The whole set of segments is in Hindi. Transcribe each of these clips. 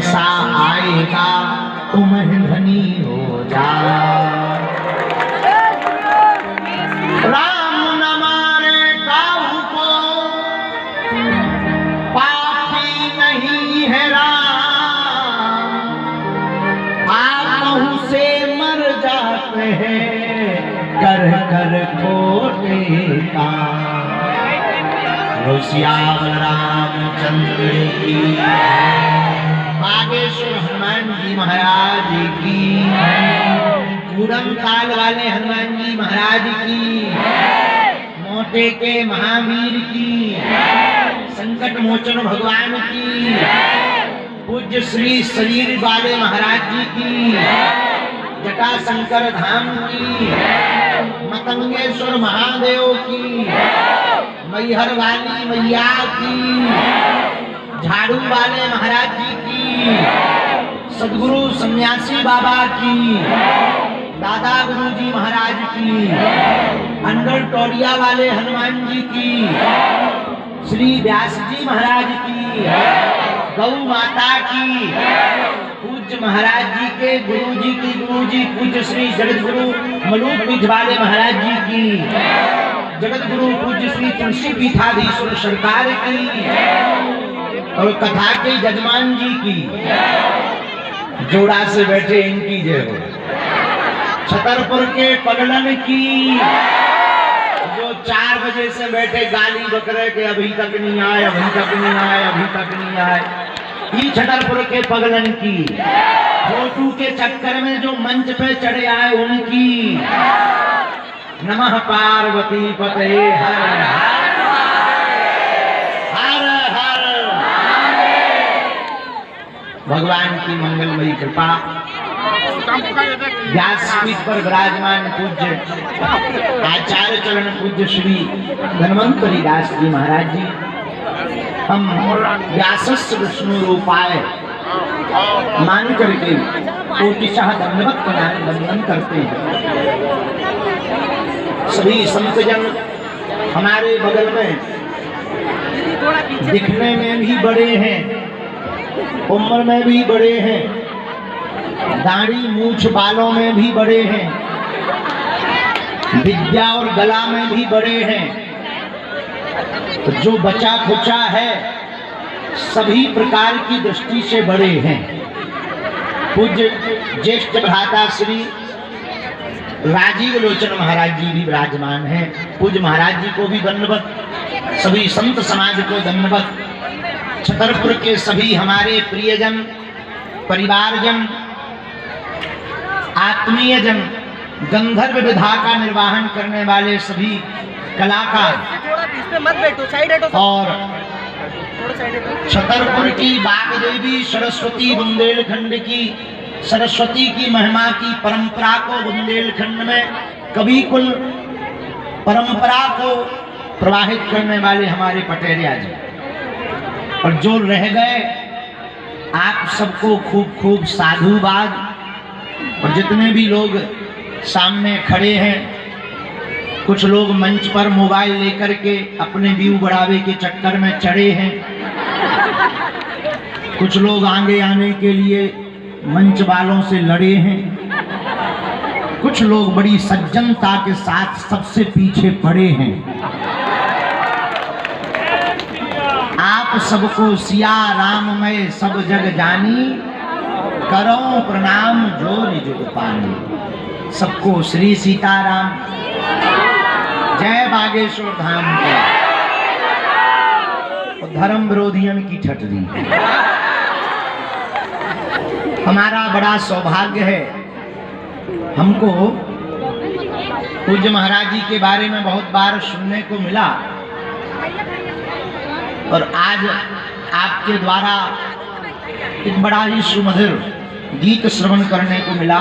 ऐसा आएगा तुम धनी हो जा। राम न मारे काहू को पापी नहीं है राम, आपहु से मर जाते हैं कर कर खोटे काम। श्याम रामचंद्र की, बागेश्वर हनुमान जी महाराज की, पूरम काल वाले हनुमान जी महाराज की, मोटे के महावीर की, संकट मोचन भगवान की, पूज्य श्री शरीर वाले महाराज जी की, जटा शंकर धाम की, मतंगेश्वर महादेव की, मैहर वाली मैया की, झाड़ू वाले महाराज जी की, सदगुरु सन्यासी बाबा की, दादा गुरु जी महाराज की, अनगढ़ टोलिया वाले हनुमान जी की, श्री व्यास जी महाराज की, गौ माता की, पूज्य महाराज जी के गुरु जी की गुरु जी पूज्य श्री जगत गुरु मलूक पीठ वाले महाराज जी की, जगत गुरु पूज्य श्री तुलसी पीठाधीश्वर सरकार की, और कथा के जजमान जी की, जोड़ा से बैठे इनकी जय हो। छतरपुर के पगलन की, जो 4 बजे से बैठे गाली बकरे के अभी तक नहीं आए, अभी तक नहीं आए, अभी तक नहीं आए, ये छतरपुर के पगलन की, फोटू के चक्कर में जो मंच पे चढ़े आए उनकी, नमः पार्वती पते हर हर हर। भगवान की मंगलमयी कृपा, व्यासपीठ पर विराजमान पूज्य आचार्य चरण पूज्य श्री धन्वंतरी दास जी महाराज जी, हम व्यासस्य विष्णु रूपाय मान करके कोटिशः दंडवत प्रणाम वंदन करते हैं। सभी संतजन हमारे बगल में दिखने में भी बड़े हैं, उम्र में भी बड़े हैं, दाढ़ी मूछ बालों में भी बड़े हैं, विद्या और गला में भी बड़े हैं, तो जो बचा खुचा है सभी प्रकार की दृष्टि से बड़े हैं। पूज्य ज्येष्ठ भ्राता श्री राजीव लोचन महाराज जी भी विराजमान हैं। पूज्य महाराज जी को भी दंडवत, सभी संत समाज को दंडवत, छतरपुर के सभी हमारे प्रियजन, परिवारजन, आत्मीयजन, गंधर्व विधा का निर्वाहन करने वाले सभी कलाकार और छतरपुर की बाग देवी सरस्वती बुंदेलखंड की, सरस्वती की महिमा की परंपरा को बुंदेलखंड में कवि कुल परंपरा को प्रवाहित करने वाले हमारे पटेरिया जी, और जो रह गए आप सबको खूब खूब साधुवाद। और जितने भी लोग सामने खड़े हैं, कुछ लोग मंच पर मोबाइल लेकर के अपने व्यू बढ़ावे के चक्कर में चढ़े हैं, कुछ लोग आगे आने के लिए मंच वालों से लड़े हैं, कुछ लोग बड़ी सज्जनता के साथ सबसे पीछे पड़े हैं। आप सबको सिया राम मैं सब जग जानी, करो प्रणाम जोर जुग पानी। सबको श्री सीताराम, जय बागेश्वर धाम की, धर्म विरोधियों की ठटरी। हमारा बड़ा सौभाग्य है, हमको पूज्य महाराज जी के बारे में बहुत बार सुनने को मिला, और आज आपके द्वारा एक बड़ा ही सुमधुर गीत श्रवण करने को मिला।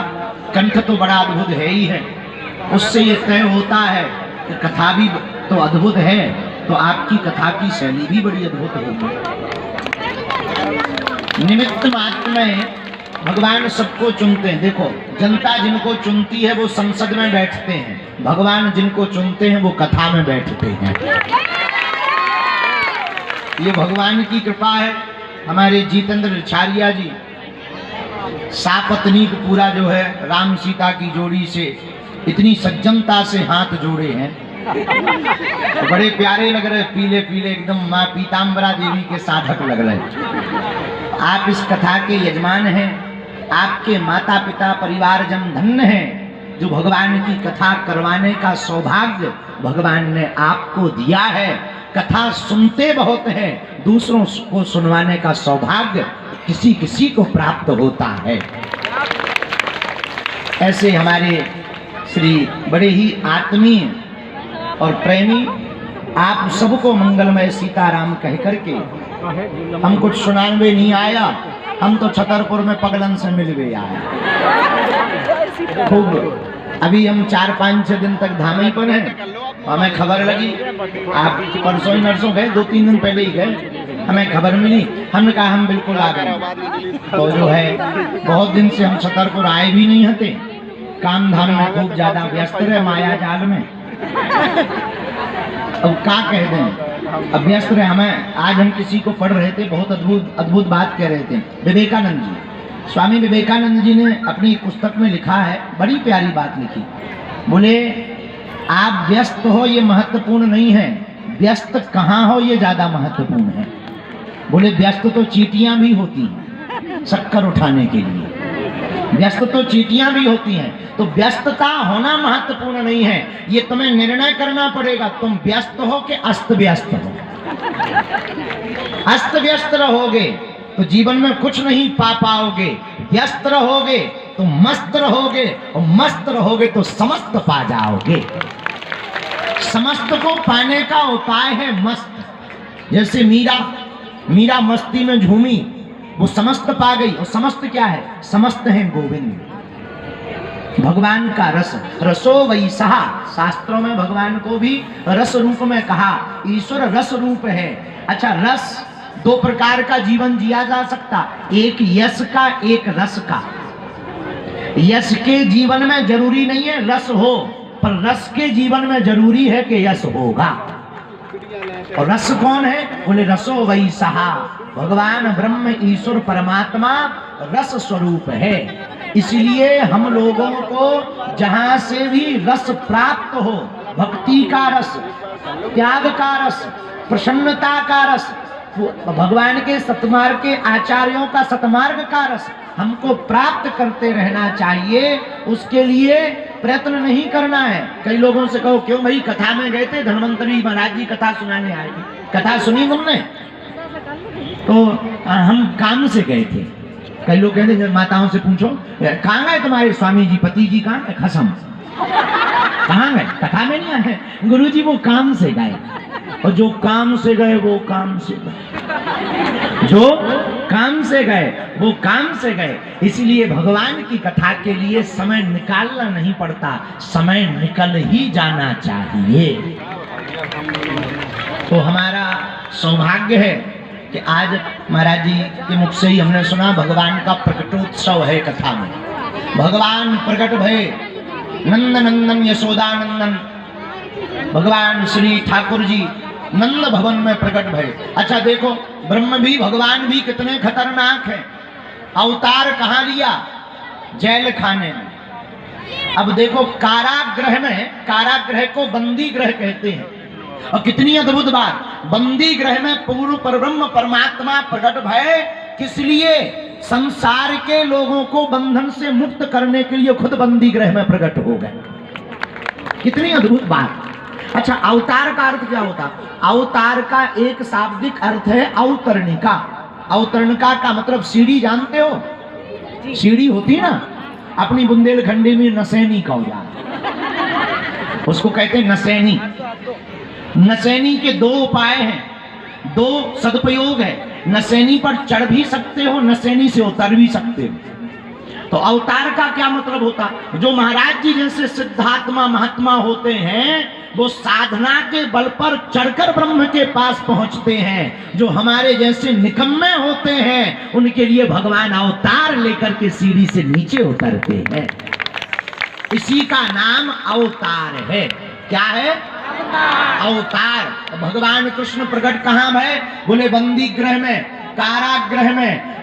कंठ तो बड़ा अद्भुत है ही है, उससे ये तय होता है कि कथा भी तो अद्भुत है, तो आपकी कथा की शैली भी बड़ी अद्भुत होगी। निमित्त मात्र में भगवान सबको चुनते हैं। देखो, जनता जिनको चुनती है वो संसद में बैठते हैं, भगवान जिनको चुनते हैं वो कथा में बैठते हैं। ये भगवान की कृपा है। हमारे जितेंद्र छारिया जी सापत्नीक पूरा जो है राम सीता की जोड़ी से इतनी सज्जनता से हाथ जोड़े हैं, तो बड़े प्यारे लग रहे, पीले पीले एकदम माँ पीताम्बरा देवी के साधक लग रहे। आप इस कथा के यजमान हैं, आपके माता पिता परिवारजन धन्य हैं जो भगवान की कथा करवाने का सौभाग्य भगवान ने आपको दिया है। कथा सुनते बहुत हैं, दूसरों को सुनवाने का सौभाग्य किसी किसी को प्राप्त होता है। ऐसे हमारे श्री बड़े ही आत्मीय और प्रेमी आप सबको मंगलमय सीताराम कह करके हम कुछ सुनाने नहीं आया, हम तो छतरपुर में पगलन से मिल गए आया खूब। अभी हम 4-5-6 दिन तक धामी पर हैं, हमें खबर लगी, आप परसों ही नरसों गए, 2-3 दिन पहले ही गए, हमें खबर मिली, हमने कहा हम बिल्कुल आ गए। तो जो है बहुत दिन से हम छतरपुर आए भी नहीं हते, काम धाम में खूब ज्यादा व्यस्त रहे, माया जाल में। अब क्या कह दें, अब व्यस्त रहे हमें। आज हम किसी को पढ़ रहे थे, बहुत अद्भुत बात कह रहे थे। विवेकानंद जी, स्वामी विवेकानंद जी ने अपनी पुस्तक में लिखा है, बड़ी प्यारी बात लिखी। बोले आप व्यस्त हो ये महत्वपूर्ण नहीं है, व्यस्त कहाँ हो ये ज्यादा महत्वपूर्ण है। बोले व्यस्त तो चींटियां भी होती हैं शक्कर उठाने के लिए, व्यस्त तो चींटियां भी होती हैं, तो व्यस्तता होना महत्वपूर्ण नहीं है, ये तुम्हें निर्णय करना पड़ेगा तुम व्यस्त हो कि अस्त व्यस्त हो। अस्त व्यस्त रहोगे तो जीवन में कुछ नहीं पा पाओगे, व्यस्त रहोगे तो मस्त रहोगे, और मस्त रहोगे तो समस्त पा जाओगे। समस्त को पाने का उपाय है मस्त। जैसे मीरा मस्ती में झूमी, वो समस्त पा गई, और समस्त क्या है, समस्त है गोविंद, भगवान का रस। रसो वैसा, शास्त्रों में भगवान को भी रस रूप में कहा, ईश्वर रस रूप है। अच्छा, रस 2 प्रकार का जीवन जिया जा सकता, एक यश का, एक रस का। यश के जीवन में जरूरी नहीं है रस हो, पर रस के जीवन में जरूरी है कि यश होगा। और रस कौन है, बोले रसो वैसा, भगवान ब्रह्म ईश्वर परमात्मा रस स्वरूप है। इसलिए हम लोगों को जहां से भी रस प्राप्त हो, भक्ति का रस, त्याग का रस, प्रसन्नता का रस, भगवान के सतमार्ग के आचार्यों का सतमार्ग का रस हमको प्राप्त करते रहना चाहिए। उसके लिए प्रयत्न नहीं करना है। कई लोगों से कहो क्यों भाई कथा में गए थे, धन्वंतरी महाराज जी कथा सुनाने आए थे, कथा सुनी तुमने? तो हम काम से गए थे। कई लोग कहते हैं माताओं से पूछो कहाँ गए तुम्हारे स्वामी जी, पति जी कहाँ गए, खसम कहाँ गए, कथा में नहीं आए। गुरु जी वो काम से गए, और जो काम से गए वो काम से गए, जो काम से गए वो काम से गए। इसलिए भगवान की कथा के लिए समय निकालना नहीं पड़ता, समय निकल ही जाना चाहिए। तो हमारा सौभाग्य है कि आज महाराज जी के मुख से ही हमने सुना भगवान का प्रकटोत्सव है। कथा में भगवान प्रकट भये, नंद नंदन यशोदानंदन भगवान श्री ठाकुर जी नंद भवन में प्रकट भये। अच्छा देखो, ब्रह्म भी भगवान भी कितने खतरनाक हैं। अवतार कहाँ लिया, जेल खाने में। अब देखो कारागृह में, कारागृह को बंदी गृह कहते हैं, और कितनी अद्भुत बात, बंदी गृह में पूर्ण परब्रह्म परमात्मा प्रकट भये। किस लिए, संसार के लोगों को बंधन से मुक्त करने के लिए खुद बंदी गृह में प्रकट हो गए। कितनी अद्भुत बात। अच्छा, अवतार का अर्थ क्या होता? अवतार का एक शाब्दिक अर्थ है अवतरणिका। अवतरणिका का मतलब सीढ़ी, जानते हो सीढ़ी होती है ना, अपनी बुंदेलखंडी में नसैनी का औजार, उसको कहते हैं नसैनी। नसैनी के 2 उपाय हैं, 2 सदुपयोग है। नसैनी पर चढ़ भी सकते हो, नसैनी से उतर भी सकते हो। तो अवतार का क्या मतलब होता? जो महाराज जी जैसे सिद्धात्मा महात्मा होते हैं, वो साधना के बल पर चढ़कर ब्रह्म के पास पहुंचते हैं। जो हमारे जैसे निकम्मे होते हैं, उनके लिए भगवान अवतार लेकर के सीढ़ी से नीचे उतरते हैं। इसी का नाम अवतार है। क्या है? अवतार। भगवान कृष्ण प्रकट कहाँ भय? बोले बंदी गृह में।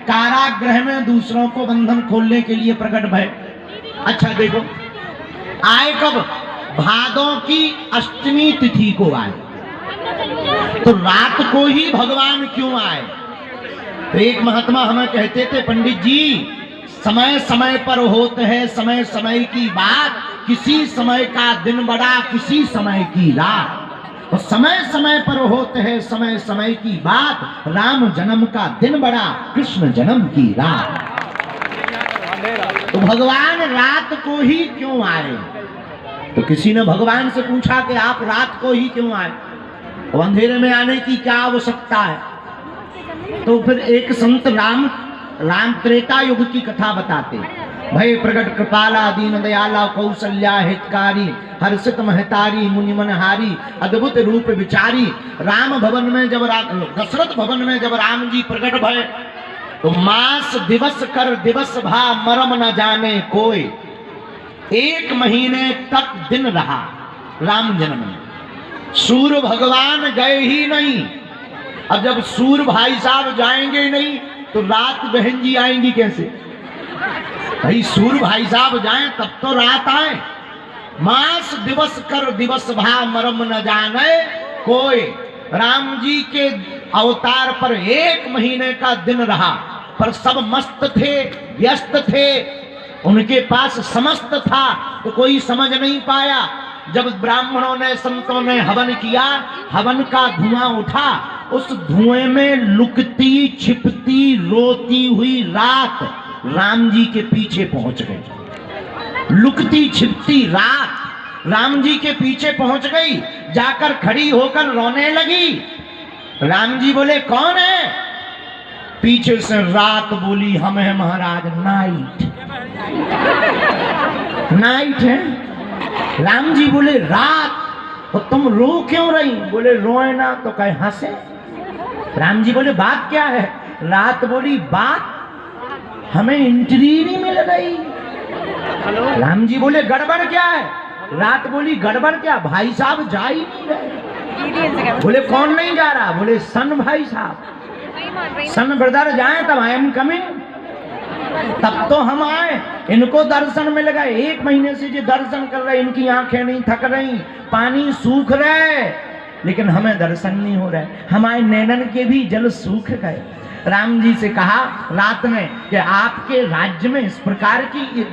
कारागृह में दूसरों को बंधन खोलने के लिए प्रकट भय। अच्छा देखो, आए कब? भादों की अष्टमी तिथि को आए। तो रात को ही भगवान क्यों आए? तो एक महात्मा हमें कहते थे, पंडित जी समय समय पर होते हैं समय समय की बात, किसी समय का दिन बड़ा किसी समय की रात। तो समय समय पर होते हैं समय समय की बात, राम जन्म का दिन बड़ा कृष्ण जन्म की रात। तो भगवान रात को ही क्यों आए? तो किसी ने भगवान से पूछा कि आप रात को ही क्यों आए, तो अंधेरे में आने की क्या आवश्यकता है? तो फिर एक संत राम त्रेता युग की कथा बताते, भय प्रगट कृपाला दीन दयाला कौशल्या हितकारी हर्षित महतारी मुनि मनहारी अद्भुत रूप विचारी। राम भवन में जब दशरथ भवन में जब राम जी प्रकट भय, तो मास दिवस कर दिवस भा मरम न जाने कोई। 1 महीने तक दिन रहा राम जन्म में, सूर्य भगवान गए ही नहीं। अब जब सूर्य भाई साहब जाएंगे ही नहीं तो रात बहन जी आएंगी कैसे? भाई सूर्य भाई साहब जाएं तब तो रात आए। मास दिवस कर दिवस भा मरम न जाने कोई। राम जी के अवतार पर 1 महीने का दिन रहा, पर सब मस्त थे, व्यस्त थे, उनके पास समस्त था, तो कोई समझ नहीं पाया। जब ब्राह्मणों ने संतों ने हवन किया, हवन का धुआं उठा, उस धुएं में लुकती छिपती रोती हुई रात राम जी के पीछे पहुंच गई। लुकती छिपती रात राम जी के पीछे पहुंच गई, जाकर खड़ी होकर रोने लगी। राम जी बोले कौन है? पीछे से रात बोली हम है महाराज, नाइट है। राम जी बोले रात, तो तुम रो क्यों रही? बोले रोए ना तो कहे हंसे। राम जी बोले बात क्या है? रात बोली बात हमें एंट्री नहीं मिल रही। राम जी बोले गड़बड़ क्या है? रात बोली गड़बड़ क्या, भाई साहब जा ही नहीं रहे। बोले कौन नहीं जा रहा? बोले सन भाई साहब, सन ब्रदर जाए तब आई एम कमिंग, तब तो हम आए। इनको दर्शन मिल गए। 1 महीने से जो दर्शन कर रहे, इनकी आंखें नहीं थक रही, पानी सूख रहे, लेकिन हमें दर्शन नहीं हो रहा है। हमारे नैनन के भी जल सूख गए। राम जी से कहा रात में कि आपके राज्य में इस प्रकार की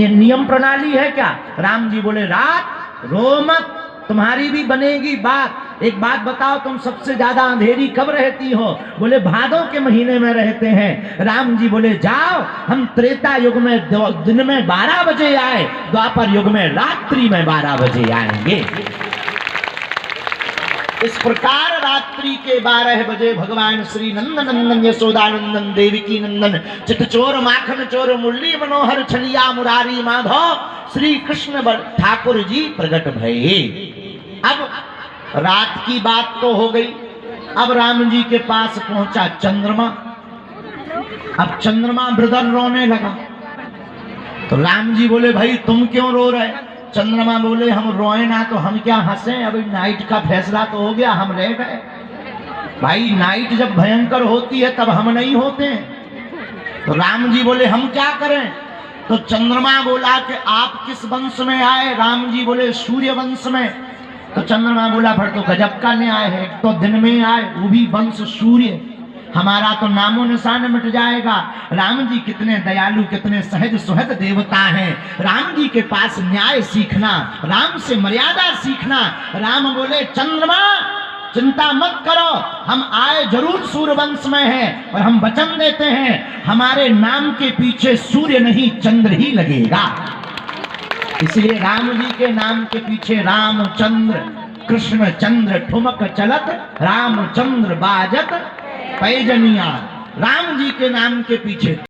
नियम प्रणाली है क्या? राम जी बोले रात रो मत, तुम्हारी भी बनेगी बात। एक बात बताओ, तुम सबसे ज्यादा अंधेरी कब रहती हो? बोले भादों के महीने में रहते हैं। राम जी बोले जाओ, हम त्रेता युग में दिन में 12 बजे आए, द्वापर युग में रात्रि में 12 बजे आएंगे। इस प्रकार रात्रि के 12 बजे भगवान श्री नंदन यशोदानंदन देवकी नंदन चितचोर माखन चोर मुरली मनोहर छलिया मुरारी माधव श्री कृष्ण ठाकुर जी प्रकट भये। अब रात की बात तो हो गई। अब राम जी के पास पहुंचा चंद्रमा। अब चंद्रमा ब्रदर रोने लगा। तो राम जी बोले भाई तुम क्यों रो रहे? चंद्रमा बोले हम रोए ना तो हम क्या हंसे, अभी नाइट का फैसला तो हो गया, हम रह गए। भाई नाइट जब भयंकर होती है तब हम नहीं होते। तो राम जी बोले हम क्या करें? तो चंद्रमा बोला कि आप किस वंश में आए? राम जी बोले सूर्य वंश में। तो चंद्रमा बोला फिर तो गजब का न्याय है, तो दिन में आए, वो भी वंश सूर्य, हमारा तो नामो निशान मिट जाएगा। राम जी कितने दयालु, कितने सहज सुहद देवता हैं। राम जी के पास न्याय सीखना, राम से मर्यादा सीखना। राम बोले चंद्रमा चिंता मत करो, हम आए जरूर सूर्य वंश में हैं, और हम वचन देते हैं हमारे नाम के पीछे सूर्य नहीं चंद्र ही लगेगा। इसलिए राम जी के नाम के पीछे रामचंद्र कृष्ण चंद्र ठुमक चलत, रामचंद्र बाजत पैजनिया। राम जी के नाम के पीछे